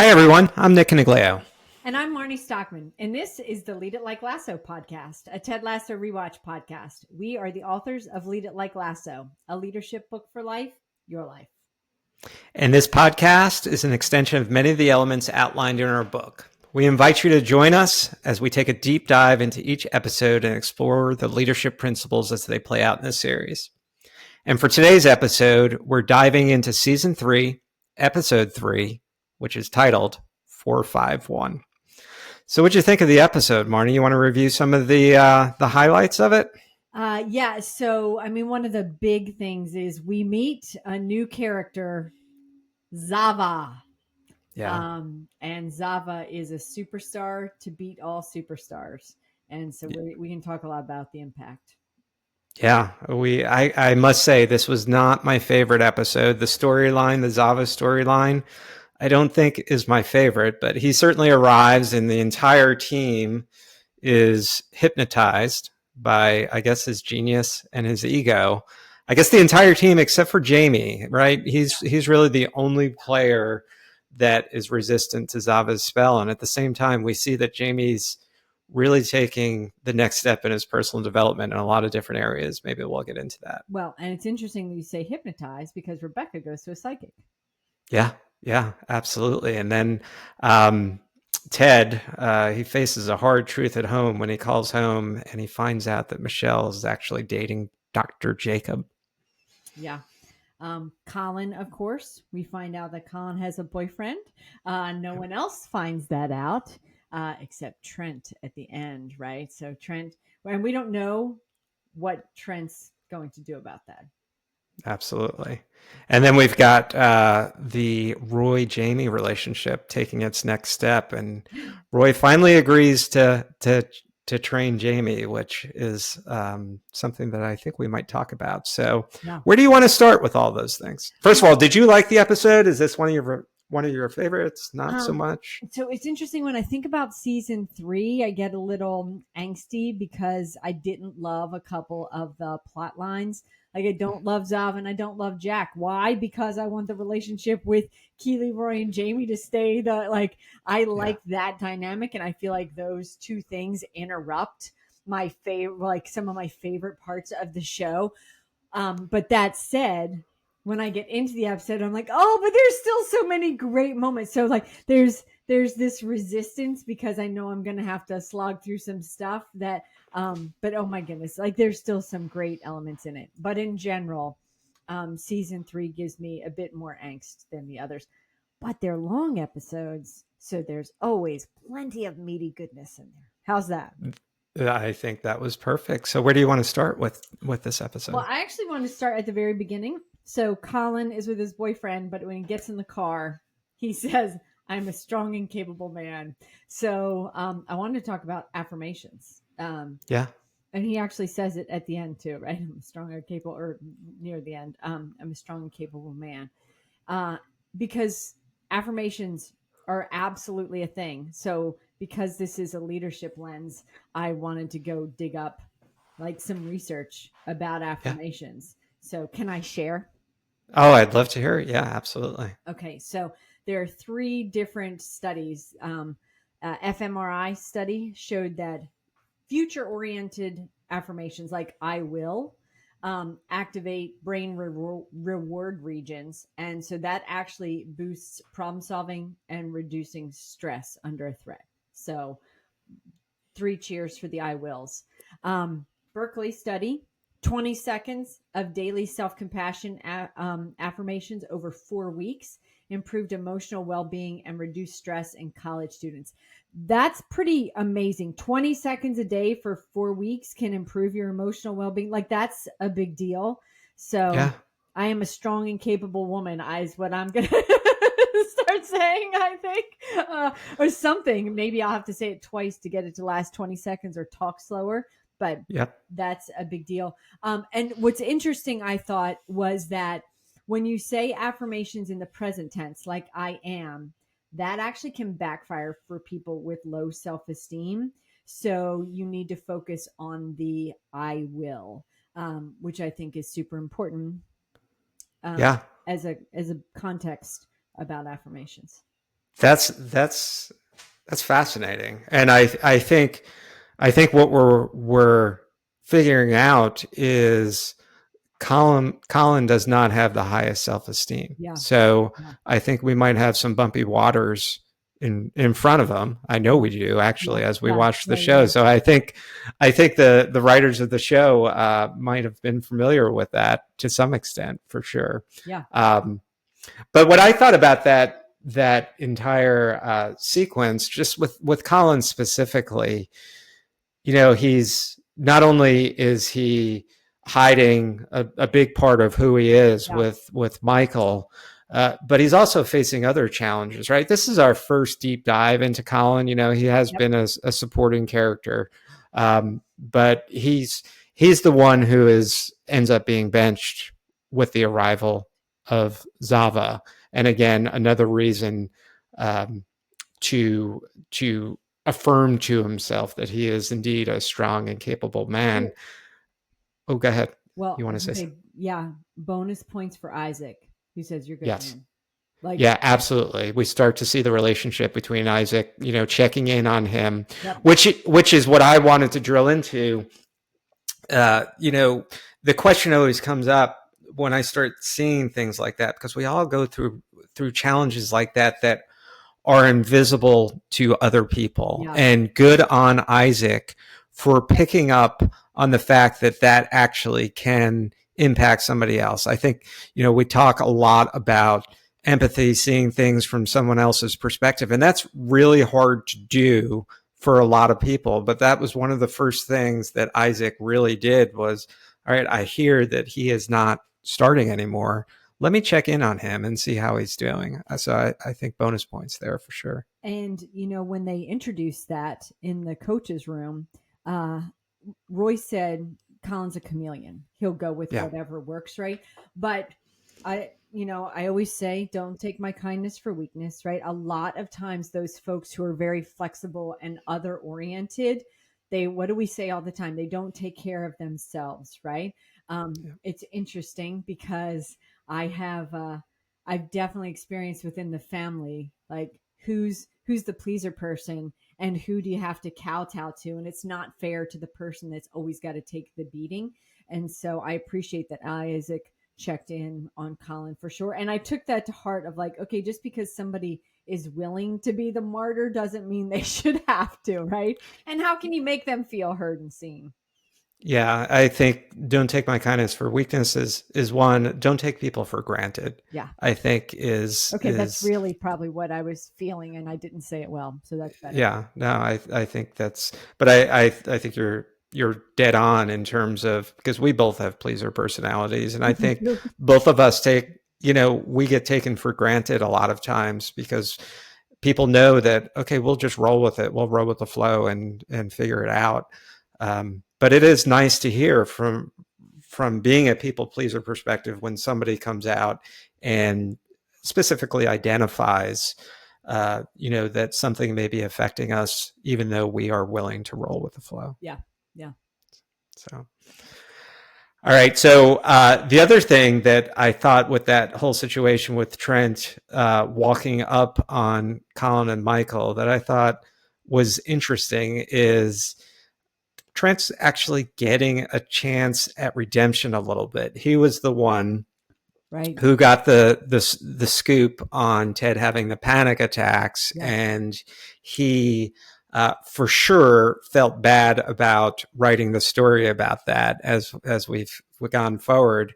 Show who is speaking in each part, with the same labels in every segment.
Speaker 1: Hi, everyone. I'm Nick Caniglio.
Speaker 2: And I'm Marnie Stockman, and this is the Lead It Like Lasso podcast, a Ted Lasso rewatch podcast. We are the authors of Lead It Like Lasso, a leadership book for life, your life.
Speaker 1: And this podcast is an extension of many of the elements outlined in our book. We invite you to join us as we take a deep dive into each episode and explore the leadership principles as they play out in the series. And for today's episode, we're diving into season 3, episode 3, which is titled 451. So what'd you think of the episode, Marnie? You want to review some of the highlights of it?
Speaker 2: Yeah. So, one of the big things is we meet a new character, Zava.
Speaker 1: Yeah.
Speaker 2: And Zava is a superstar to beat all superstars. And so we can talk a lot about the impact.
Speaker 1: Yeah, I must say this was not my favorite episode. The storyline, the Zava storyline, I don't think is my favorite, but he certainly arrives and the entire team is hypnotized by, I guess, his genius and his ego. I guess the entire team except for Jamie, right? He's really the only player that is resistant to Zava's spell. And at the same time, we see that Jamie's really taking the next step in his personal development in a lot of different areas. Maybe we'll get into that.
Speaker 2: Well, and it's interesting that you say hypnotized because Rebecca goes to a psychic.
Speaker 1: Yeah, absolutely. And then Ted, he faces a hard truth at home when he calls home and he finds out that Michelle is actually dating Dr. Jacob.
Speaker 2: Yeah. Colin, of course, we find out that Colin has a boyfriend. No one else finds that out except Trent at the end, right? So Trent, and we don't know what Trent's going to do about that.
Speaker 1: Absolutely. And then we've got the Roy-Jamie relationship taking its next step. And Roy finally agrees to train Jamie, which is something that I think we might talk about. So Where do you want to start with all those things? First of all, did you like the episode? Is this one of your favorites? Not so much?
Speaker 2: So it's interesting when I think about season 3, I get a little angsty because I didn't love a couple of the plot lines. Like I don't love Zav and I don't love Jack. Why? Because I want the relationship with Keely, Roy, and Jamie to stay I like that dynamic, and I feel like those two things interrupt my favorite, like some of my favorite parts of the show. But that said, when I get into the episode, I'm like, oh, but there's still so many great moments. So like there's this resistance because I know I'm gonna have to slog through some stuff that but oh my goodness, like there's still some great elements in it. But in general, season 3 gives me a bit more angst than the others. But they're long episodes, so there's always plenty of meaty goodness in there. How's that?
Speaker 1: I think that was perfect. So where do you want to start with this episode?
Speaker 2: Well, I actually want to start at the very beginning. So Colin is with his boyfriend, but when he gets in the car, he says, I'm a strong and capable man. So I wanted to talk about affirmations.
Speaker 1: Yeah.
Speaker 2: And he actually says it at the end too, right? I'm a strong and capable, or near the end. I'm a strong and capable man. Because affirmations are absolutely a thing. So because this is a leadership lens, I wanted to go dig up like some research about affirmations. So can I share?
Speaker 1: Oh, I'd love to hear it. Yeah, absolutely.
Speaker 2: Okay. So there are 3 different studies. fMRI study showed that future oriented affirmations like I will activate brain reward regions. And so that actually boosts problem solving and reducing stress under a threat. So 3 cheers for the I wills. Berkeley study, 20 seconds of daily self-compassion affirmations over 4 weeks improved emotional well-being and reduced stress in college students. That's pretty amazing. 20 seconds a day for 4 weeks can improve your emotional well-being. Like that's a big deal. So I am a strong and capable woman is what I'm going to start saying, I think, or something. Maybe I'll have to say it twice to get it to last 20 seconds or talk slower. But that's a big deal. And what's interesting, I thought, was that when you say affirmations in the present tense, like I am, that actually can backfire for people with low self-esteem. So you need to focus on the I will, which I think is super important as a context about affirmations.
Speaker 1: That's fascinating, and I think what we're figuring out is Colin does not have the highest self-esteem.
Speaker 2: Yeah.
Speaker 1: So
Speaker 2: Yeah.
Speaker 1: I think we might have some bumpy waters in front of him. I know we do actually
Speaker 2: Yeah.
Speaker 1: as we
Speaker 2: Yeah.
Speaker 1: watch the
Speaker 2: Yeah.
Speaker 1: show.
Speaker 2: Yeah.
Speaker 1: So I think the writers of the show might have been familiar with that to some extent for sure.
Speaker 2: Yeah.
Speaker 1: But what I thought about that entire sequence, just with Colin specifically, he's not only is he hiding a big part of who he is
Speaker 2: Yeah.
Speaker 1: with Michael, but he's also facing other challenges, right? This is our first deep dive into Colin. He has
Speaker 2: Yep.
Speaker 1: been a supporting character, but he's the one who ends up being benched with the arrival of Zava, and again another reason to affirm to himself that he is indeed a strong and capable man. Oh, go ahead.
Speaker 2: Well,
Speaker 1: You
Speaker 2: I
Speaker 1: want to
Speaker 2: was
Speaker 1: say
Speaker 2: gonna
Speaker 1: something?
Speaker 2: say, yeah, bonus points for Isaac, who says you're good,
Speaker 1: Yes.
Speaker 2: man. Like,
Speaker 1: Yeah, absolutely. We start to see the relationship between Isaac, checking in on him,
Speaker 2: yep.
Speaker 1: which is what I wanted to drill into. The question always comes up when I start seeing things like that, because we all go through challenges like that are invisible to other people.
Speaker 2: Yeah.
Speaker 1: And good on Isaac for picking up on the fact that actually can impact somebody else. I think, we talk a lot about empathy, seeing things from someone else's perspective, and that's really hard to do for a lot of people. But that was one of the first things that Isaac really did was, all right, I hear that he is not starting anymore. Let me check in on him and see how he's doing. So I think bonus points there for sure.
Speaker 2: And, when they introduced that in the coach's room, Roy said Colin's a chameleon. He'll go with whatever works, right? But I always say, don't take my kindness for weakness, right? A lot of times those folks who are very flexible and other oriented, what do we say all the time? They don't take care of themselves, right? It's interesting because I've definitely experienced within the family, like who's the pleaser person and who do you have to kowtow to? And it's not fair to the person that's always got to take the beating. And so I appreciate that Isaac checked in on Colin for sure. And I took that to heart of like, okay, just because somebody is willing to be the martyr doesn't mean they should have to, right? And how can you make them feel heard and seen?
Speaker 1: Yeah, I think don't take my kindness for weakness is one. Don't take people for granted.
Speaker 2: Yeah.
Speaker 1: I think is
Speaker 2: okay. That's really probably what I was feeling, and I didn't say it well, so that's better.
Speaker 1: Yeah, no, I think that's, but I think you're dead on in terms of, because we both have pleaser personalities, and I think both of us we get taken for granted a lot of times because people know that, okay, we'll just roll with it, we'll roll with the flow and figure it out. But it is nice to hear from being a people pleaser perspective when somebody comes out and specifically identifies that something may be affecting us, even though we are willing to roll with the flow.
Speaker 2: Yeah. Yeah.
Speaker 1: So, all right. So the other thing that I thought with that whole situation with Trent walking up on Colin and Michael that I thought was interesting is Trent's actually getting a chance at redemption a little bit. He was the one
Speaker 2: right
Speaker 1: who got the scoop on Ted having the panic attacks, and he for sure felt bad about writing the story about that as we've gone forward.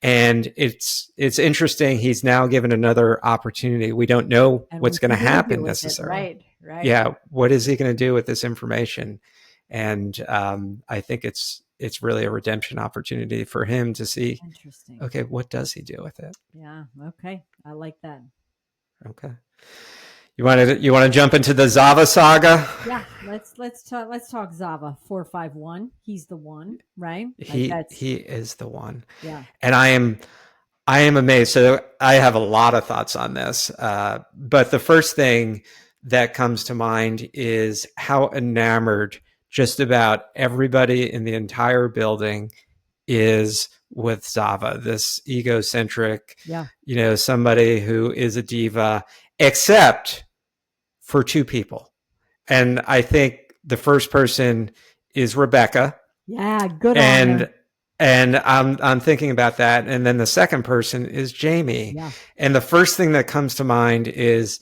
Speaker 1: And it's interesting. He's now given another opportunity. We don't know what's going to happen necessarily.
Speaker 2: Right.
Speaker 1: Yeah. What is he going to do with this information? And I think it's really a redemption opportunity for him to see.
Speaker 2: Interesting.
Speaker 1: Okay, what does he do with it?
Speaker 2: Yeah. Okay. I like that.
Speaker 1: Okay. You want to jump into the Zava saga?
Speaker 2: Yeah. Let's talk Zava 451. He's the one, right?
Speaker 1: He is the one.
Speaker 2: Yeah.
Speaker 1: And I am amazed. So I have a lot of thoughts on this. But the first thing that comes to mind is how enamored just about everybody in the entire building is with Zava, this egocentric, somebody who is a diva, except for two people. And I think the first person is Rebecca.
Speaker 2: Yeah, good on
Speaker 1: And
Speaker 2: her.
Speaker 1: I'm thinking about that. And then the second person is Jamie.
Speaker 2: Yeah.
Speaker 1: And the first thing that comes to mind is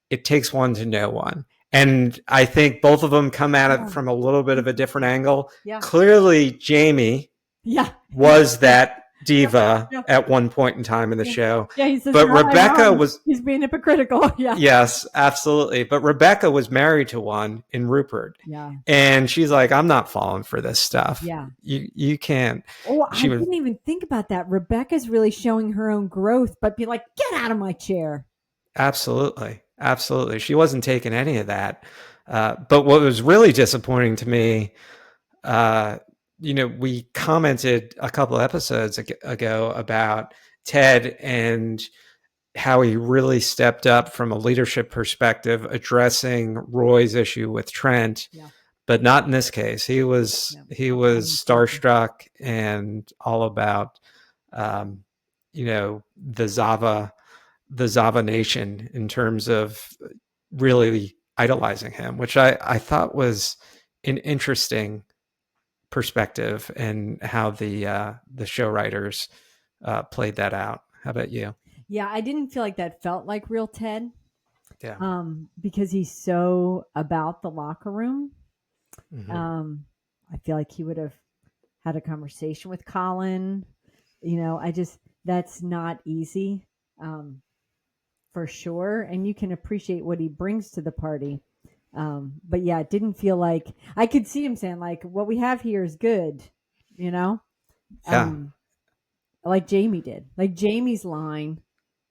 Speaker 1: it takes one to know one. And I think both of them come at it from a little bit of a different angle.
Speaker 2: Yeah.
Speaker 1: Clearly, Jamie
Speaker 2: Yeah.
Speaker 1: was that diva
Speaker 2: Yeah.
Speaker 1: at one point in time in the show.
Speaker 2: Yeah, he says,
Speaker 1: But
Speaker 2: no,
Speaker 1: Rebecca was,
Speaker 2: he's being hypocritical. Yeah.
Speaker 1: yes, absolutely. But Rebecca was married to one in Rupert.
Speaker 2: Yeah.
Speaker 1: And she's like, I'm not falling for this stuff.
Speaker 2: Yeah.
Speaker 1: You can't.
Speaker 2: Oh,
Speaker 1: She
Speaker 2: I
Speaker 1: was,
Speaker 2: didn't even think about that. Rebecca's really showing her own growth, but be like, get out of my chair.
Speaker 1: absolutely. Absolutely. She wasn't taking any of that. But what was really disappointing to me, we commented a couple of episodes ago about Ted and how he really stepped up from a leadership perspective, addressing Roy's issue with Trent, but not in this case. He was starstruck and all about, the Zava Nation in terms of really idolizing him, which I thought was an interesting perspective and how the show writers played that out. How about you?
Speaker 2: Yeah, I didn't feel like that felt like real Ted.
Speaker 1: Yeah.
Speaker 2: Because he's so about the locker room.
Speaker 1: Mm-hmm.
Speaker 2: I feel like he would have had a conversation with Colin. That's not easy, for sure. And you can appreciate what he brings to the party. But yeah, it didn't feel like I could see him saying like, what we have here is good, you know?
Speaker 1: Yeah.
Speaker 2: Like Jamie did. Like Jamie's line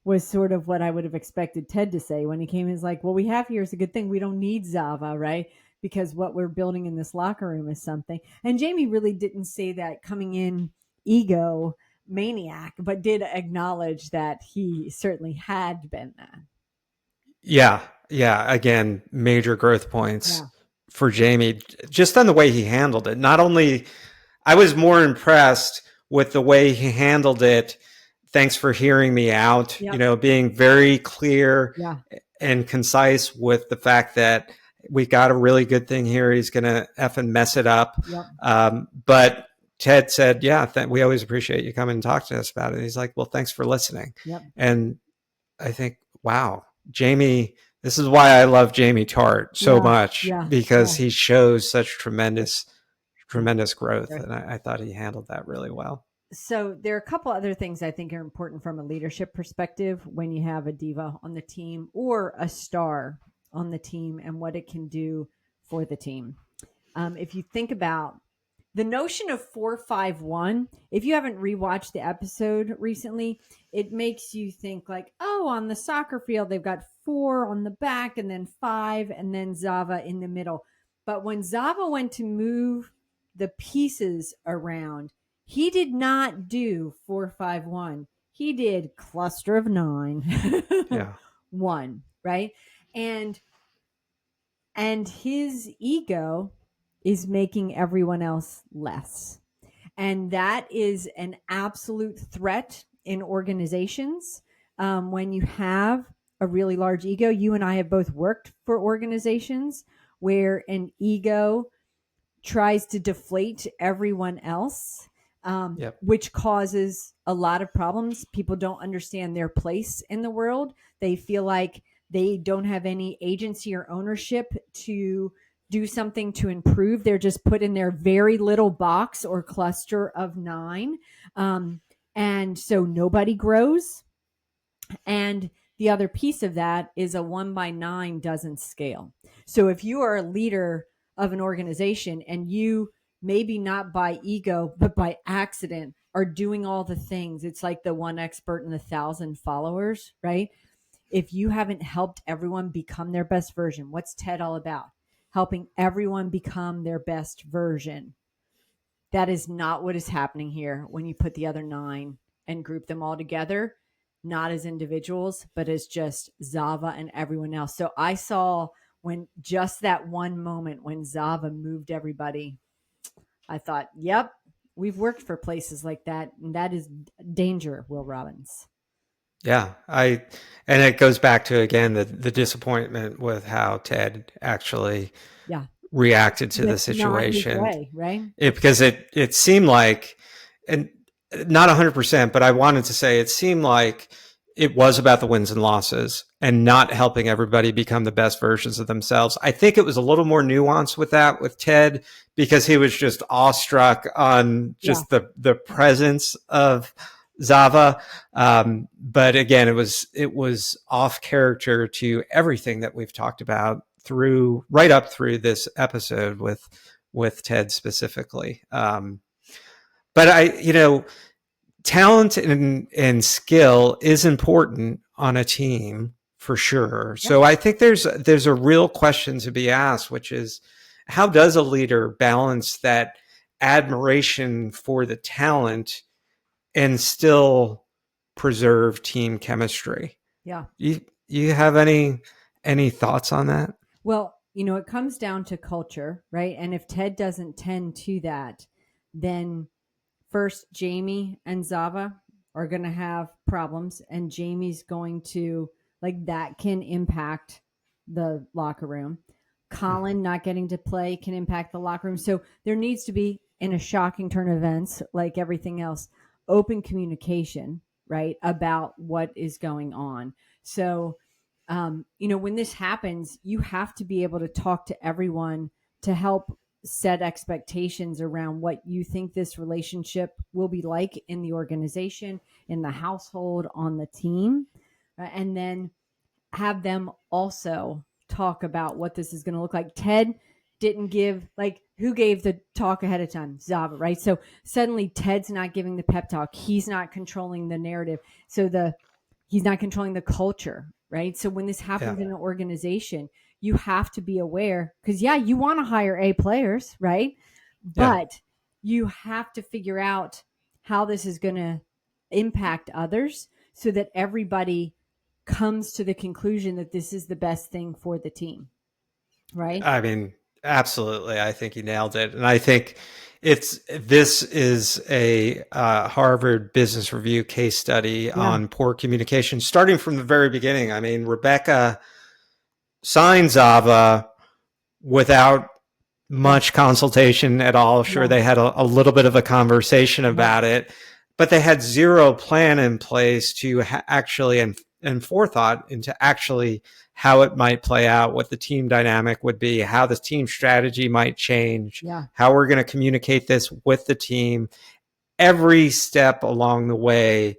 Speaker 2: was sort of what I would have expected Ted to say when he came in. Is like, what we have here is a good thing. We don't need Zava, right? Because what we're building in this locker room is something. And Jamie really didn't say that coming in ego maniac, but did acknowledge that he certainly had been that.
Speaker 1: Yeah. Yeah. Again, major growth points
Speaker 2: Yeah.
Speaker 1: for Jamie, just on the way he handled it. Not only, I was more impressed with the way he handled it. Thanks for hearing me out, being very clear and concise with the fact that we got a really good thing here. He's going to effing mess it up. But Ted said, we always appreciate you coming and talk to us about it. And he's like, well, thanks for listening. And I think, wow, Jamie, this is why I love Jamie Tartt so much, because he shows such tremendous growth. And I thought he handled that really well.
Speaker 2: So there are a couple other things I think are important from a leadership perspective when you have a diva on the team or a star on the team and what it can do for the team. If you think about the notion of 4-5-1, if you haven't rewatched the episode recently, it makes you think like, oh, on the soccer field, they've got 4 on the back and then 5 and then Zava in the middle. But when Zava went to move the pieces around, he did not do 4-5-1. He did cluster of 9. 1, right? And his ego is making everyone else less. And that is an absolute threat in organizations. When you have a really large ego, you and I have both worked for organizations where an ego tries to deflate everyone else, which causes a lot of problems. People don't understand their place in the world. They feel like they don't have any agency or ownership to do something to improve. They're just put in their very little box or cluster of 9. And so nobody grows. And the other piece of that is a 1x9 doesn't scale. So if you are a leader of an organization and you, maybe not by ego, but by accident, are doing all the things, it's like the one expert in 1,000 followers, right? If you haven't helped everyone become their best version, what's TED all about? Helping everyone become their best version. That is not what is happening here when you put the other 9 and group them all together, not as individuals, but as just Zava and everyone else. So I saw when just that one moment when Zava moved everybody, I thought, yep, we've worked for places like that. And that is danger, Will Robbins.
Speaker 1: Yeah, and it goes back to again the disappointment with how Ted actually
Speaker 2: Yeah.
Speaker 1: reacted to the
Speaker 2: That's not his
Speaker 1: situation.
Speaker 2: way, right?
Speaker 1: Because it seemed like, and not 100%, but I wanted to say it seemed like it was about the wins and losses and not helping everybody become the best versions of themselves. I think it was a little more nuanced with that with Ted because he was just awestruck on
Speaker 2: Yeah.
Speaker 1: just the presence of Zava. But again, it was off character to everything that we've talked about through right up through this episode with Ted specifically. But talent and skill is important on a team for sure.
Speaker 2: Yeah.
Speaker 1: So I think there's a real question to be asked, which is how does a leader balance that admiration for the talent and still preserve team chemistry?
Speaker 2: Yeah.
Speaker 1: You have any thoughts on that?
Speaker 2: Well, it comes down to culture, right? And if Ted doesn't tend to that, then first Jamie and Zava are going to have problems, and Jamie's going to, like, that can impact the locker room. Colin not getting to play can impact the locker room. So there needs to be, in a shocking turn of events, like everything else, open communication, right, about what is going on. So, when this happens, you have to be able to talk to everyone to help set expectations around what you think this relationship will be like in the organization, in the household, on the team, and then have them also talk about what this is going to look like. Ted didn't give, like, who gave the talk ahead of time? Zava, right? So suddenly Ted's not giving the pep talk. He's not controlling the narrative. So he's not controlling the culture, right? So when this
Speaker 1: Yeah.
Speaker 2: happens in an organization, you have to be aware, because yeah, you want to hire A players, right?
Speaker 1: Yeah.
Speaker 2: But you have to figure out how this is going to impact others so that everybody comes to the conclusion that this is the best thing for the team, right?
Speaker 1: I mean, absolutely. I think you nailed it. And I think this is a Harvard Business Review case study
Speaker 2: Yeah.
Speaker 1: on poor communication, starting from the very beginning. I mean, Rebecca signed Zava without
Speaker 2: Yeah.
Speaker 1: much consultation at all. Sure,
Speaker 2: Yeah.
Speaker 1: they had a little bit of a conversation
Speaker 2: Yeah.
Speaker 1: about it, but they had zero plan in place to actually and forethought into actually how it might play out, what the team dynamic would be, how the team strategy might change,
Speaker 2: Yeah.
Speaker 1: how we're going to communicate this with the team. Every step along the way,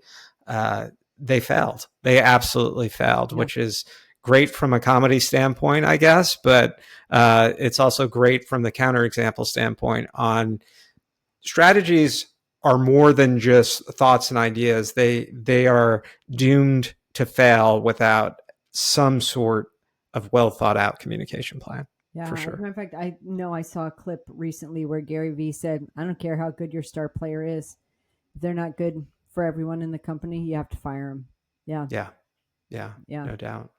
Speaker 1: they failed. They absolutely failed,
Speaker 2: Yeah.
Speaker 1: which is great from a comedy standpoint, I guess, but it's also great from the counterexample standpoint on strategies are more than just thoughts and ideas. They are doomed to fail without some sort of well thought out communication plan, for
Speaker 2: Yeah. As a
Speaker 1: sure.
Speaker 2: matter of fact, I know I saw a clip recently where Gary Vee said, I don't care how good your star player is. If they're not good for everyone in the company, you have to fire them. Yeah.
Speaker 1: Yeah, yeah,
Speaker 2: Yeah.
Speaker 1: no doubt,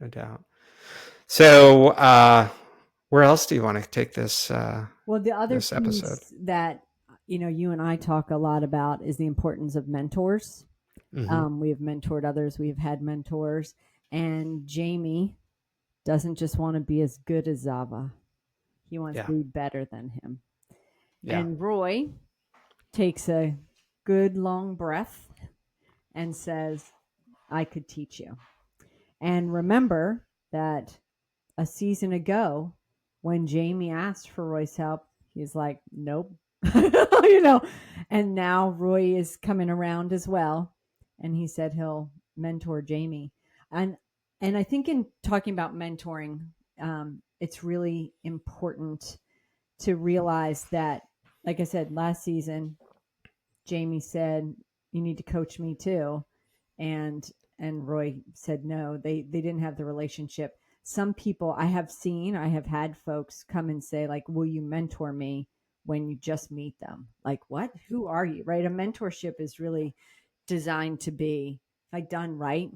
Speaker 1: no doubt. So, where else do you want to take
Speaker 2: Well, the other
Speaker 1: this episode?
Speaker 2: piece that, you and I talk a lot about is the importance of mentors.
Speaker 1: Mm-hmm.
Speaker 2: We have mentored others, we've had mentors, and Jamie doesn't just want to be as good as Zava. He wants
Speaker 1: Yeah,
Speaker 2: to be better than him.
Speaker 1: yeah,
Speaker 2: And Roy takes a good long breath and says, I could teach you. And remember that a season ago, when Jamie asked for Roy's help, he's like, nope. And now Roy is coming around as well. And he said he'll mentor Jamie. And and I think in talking about mentoring, it's really important to realize that, like I said, last season, Jamie said, you need to coach me too. And Roy said no. They didn't have the relationship. Some people I have had folks come and say, like, will you mentor me, when you just meet them? Like, what? Who are you? Right? A mentorship is really designed to be, like, done right.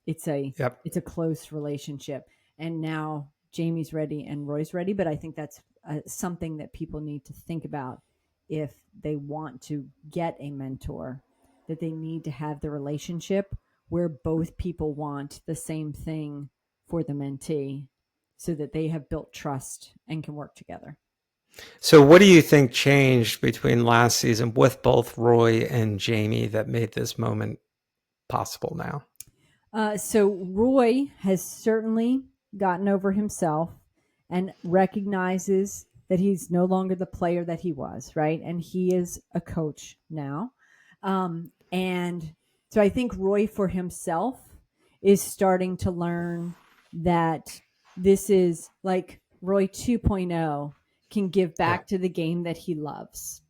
Speaker 2: It's a
Speaker 1: yep.
Speaker 2: it's a close relationship. And now Jamie's ready and Roy's ready, but I think that's something that people need to think about if they want to get a mentor, that they need to have the relationship where both people want the same thing for the mentee so that they have built trust and can work together.
Speaker 1: So, what do you think changed between last season with both Roy and Jamie that made this moment possible now?
Speaker 2: So Roy has certainly gotten over himself and recognizes that he's no longer the player that he was, right? And he is a coach now. And so I think Roy for himself is starting to learn that this is like Roy 2.0 can give
Speaker 1: Yeah.
Speaker 2: back to the game that he loves.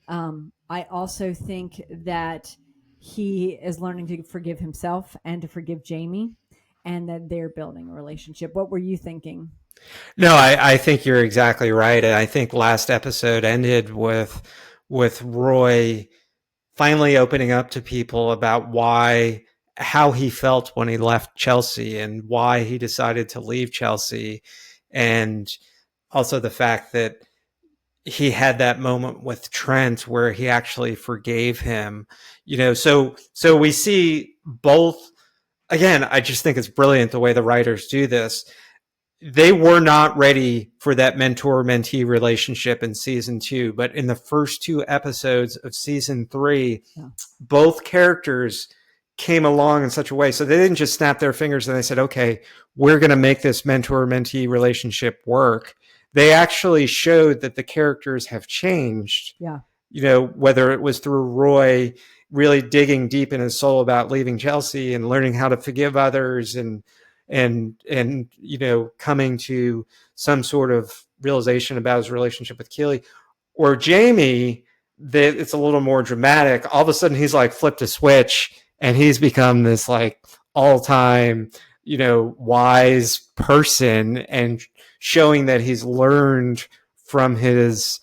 Speaker 2: I also think that he is learning to forgive himself and to forgive Jamie, and that they're building a relationship. What were you thinking?
Speaker 1: No, I think you're exactly right. And I think last episode ended with Roy finally opening up to people about how he felt when he left Chelsea and why he decided to leave Chelsea. And also the fact that he had that moment with Trent where he actually forgave him, so we see both. Again, I just think it's brilliant the way the writers do this. They were not ready for that mentor mentee relationship in season 2, but in the first 2 episodes of season 3,
Speaker 2: Yeah.
Speaker 1: both characters came along in such a way. So they didn't just snap their fingers and they said, okay, we're going to make this mentor mentee relationship work. They actually showed that the characters have changed,
Speaker 2: Yeah.
Speaker 1: whether it was through Roy really digging deep in his soul about leaving Chelsea and learning how to forgive others and coming to some sort of realization about his relationship with Keely, or Jamie, that it's a little more dramatic. All of a sudden he's like flipped a switch and he's become this like all-time wise person, and showing that he's learned from his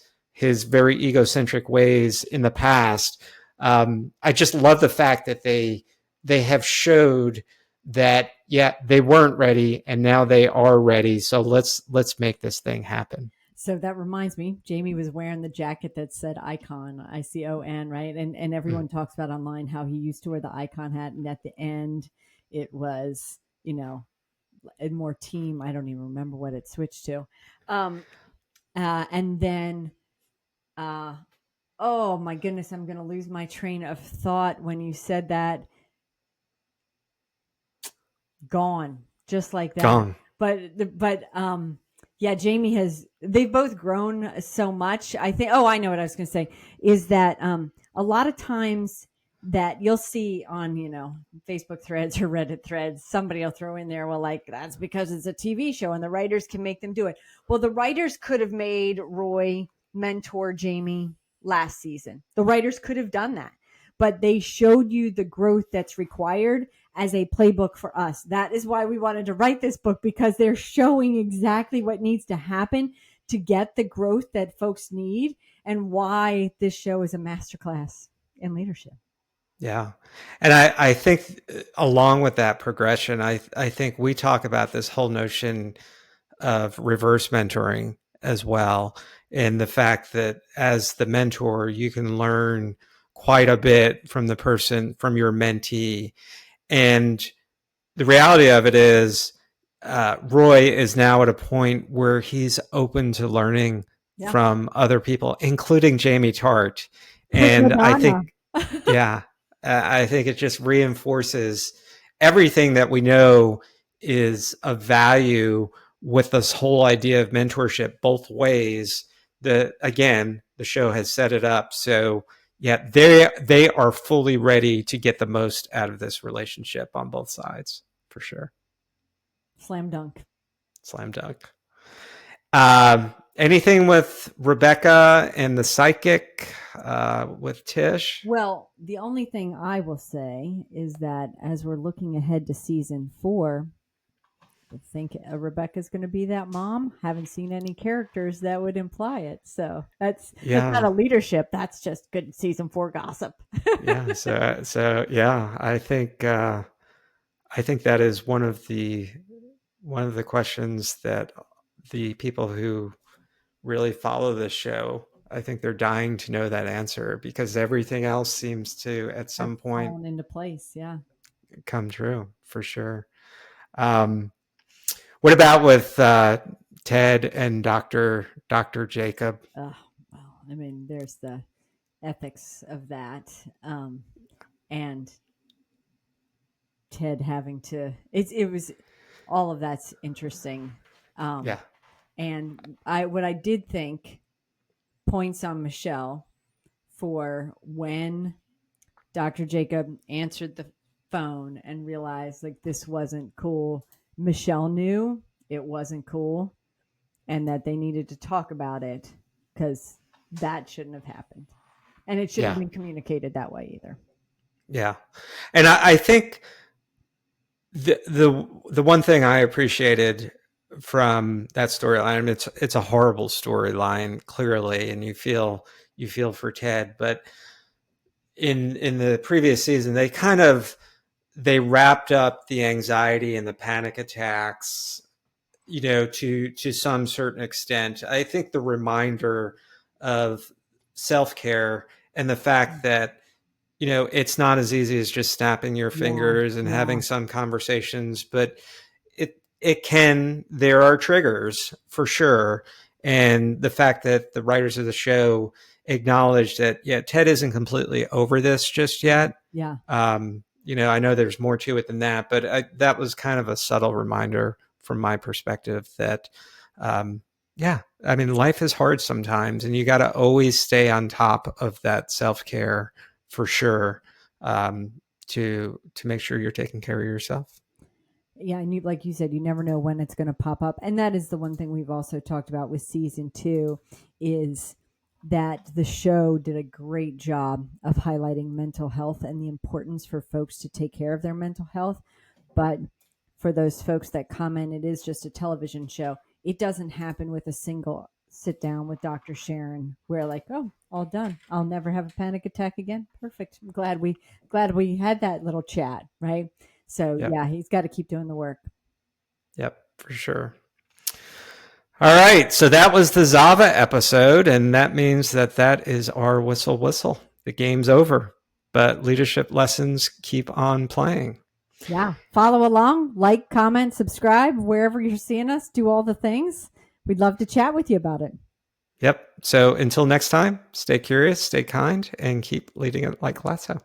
Speaker 1: very egocentric ways in the past. I just love the fact that they have showed that, yeah, they weren't ready and now they are ready. So let's make this thing happen.
Speaker 2: So that reminds me, Jamie was wearing the jacket that said icon, ICON, right? And everyone talks about online how he used to wear the icon hat, and at the end it was, more team. I don't even remember what it switched to. And then oh my goodness, I'm going to lose my train of thought when you said that. Gone, just like that.
Speaker 1: Gone.
Speaker 2: But yeah, Jamie they've both grown so much. I think, oh, I know what I was going to say is that a lot of times that you'll see on, Facebook threads or Reddit threads, somebody will throw in there, well, like, that's because it's a TV show and the writers can make them do it. Well, the writers could have made Roy mentor Jamie last season. The writers could have done that, but they showed you the growth that's required as a playbook for us. That is why we wanted to write this book, because they're showing exactly what needs to happen to get the growth that folks need, and why this show is a masterclass in leadership.
Speaker 1: Yeah. And I think along with that progression, I think we talk about this whole notion of reverse mentoring as well. And the fact that as the mentor, you can learn quite a bit from from your mentee. And the reality of it is, Roy is now at a point where he's open to learning
Speaker 2: Yeah.
Speaker 1: from other people, including Jamie Tartt. And I think, yeah, I think it just reinforces everything that we know is of value with this whole idea of mentorship both ways. Again, the show has set it up. So yeah, they are fully ready to get the most out of this relationship on both sides, for sure.
Speaker 2: Slam dunk.
Speaker 1: Slam dunk. Anything with Rebecca and the psychic with Tish?
Speaker 2: Well, the only thing I will say is that as we're looking ahead to season 4, I think Rebecca's going to be that mom. Haven't seen any characters that would imply it, so that's not
Speaker 1: Yeah.
Speaker 2: a leadership. That's just good season 4 gossip.
Speaker 1: Yeah. So yeah, I think that is one of the questions that the people who really follow this show, I think they're dying to know that answer, because everything else seems to at
Speaker 2: Have
Speaker 1: some point
Speaker 2: fallen into place. Yeah.
Speaker 1: come true for sure. Um, what about with Ted and Dr. Jacob?
Speaker 2: Well, I mean, there's the ethics of that, and Ted having to. It was all of that's interesting,
Speaker 1: Yeah,
Speaker 2: and what I did think points on Michelle for when Dr. Jacob answered the phone and realized like this wasn't cool. Michelle knew it wasn't cool and that they needed to talk about it because that shouldn't have happened. And it shouldn't
Speaker 1: yeah,
Speaker 2: have been communicated that way either.
Speaker 1: yeah. And I think the one thing I appreciated from that storyline, it's a horrible storyline clearly, and you feel for Ted, but in the previous season they wrapped up the anxiety and the panic attacks, to some certain extent. I think the reminder of self-care and the fact that it's not as easy as just snapping your
Speaker 2: Yeah,
Speaker 1: fingers and
Speaker 2: yeah,
Speaker 1: having some conversations, but there are triggers for sure. And the fact that the writers of the show acknowledge that, yeah, Ted isn't completely over this just yet.
Speaker 2: yeah.
Speaker 1: I know there's more to it than that, but that was kind of a subtle reminder from my perspective that, yeah, I mean, life is hard sometimes, and you got to always stay on top of that self-care for sure, to make sure you're taking care of yourself.
Speaker 2: Yeah, and like you said, you never know when it's going to pop up. And that is the one thing we've also talked about with season 2 is that the show did a great job of highlighting mental health and the importance for folks to take care of their mental health. But for those folks that comment, it is just a television show. It doesn't happen with a single sit down with Dr. Sharon where like, oh, all done. I'll never have a panic attack again. Perfect. I'm glad we had that little chat, right? So
Speaker 1: Yep.
Speaker 2: yeah, he's got to keep doing the work.
Speaker 1: Yep, for sure. All right, so that was the Zava episode, and that means that is our whistle. The game's over, but leadership lessons keep on playing.
Speaker 2: Yeah. Follow along, like, comment, subscribe, wherever you're seeing us, do all the things. We'd love to chat with you about it.
Speaker 1: Yep. So until next time, stay curious, stay kind, and keep leading it like Lasso.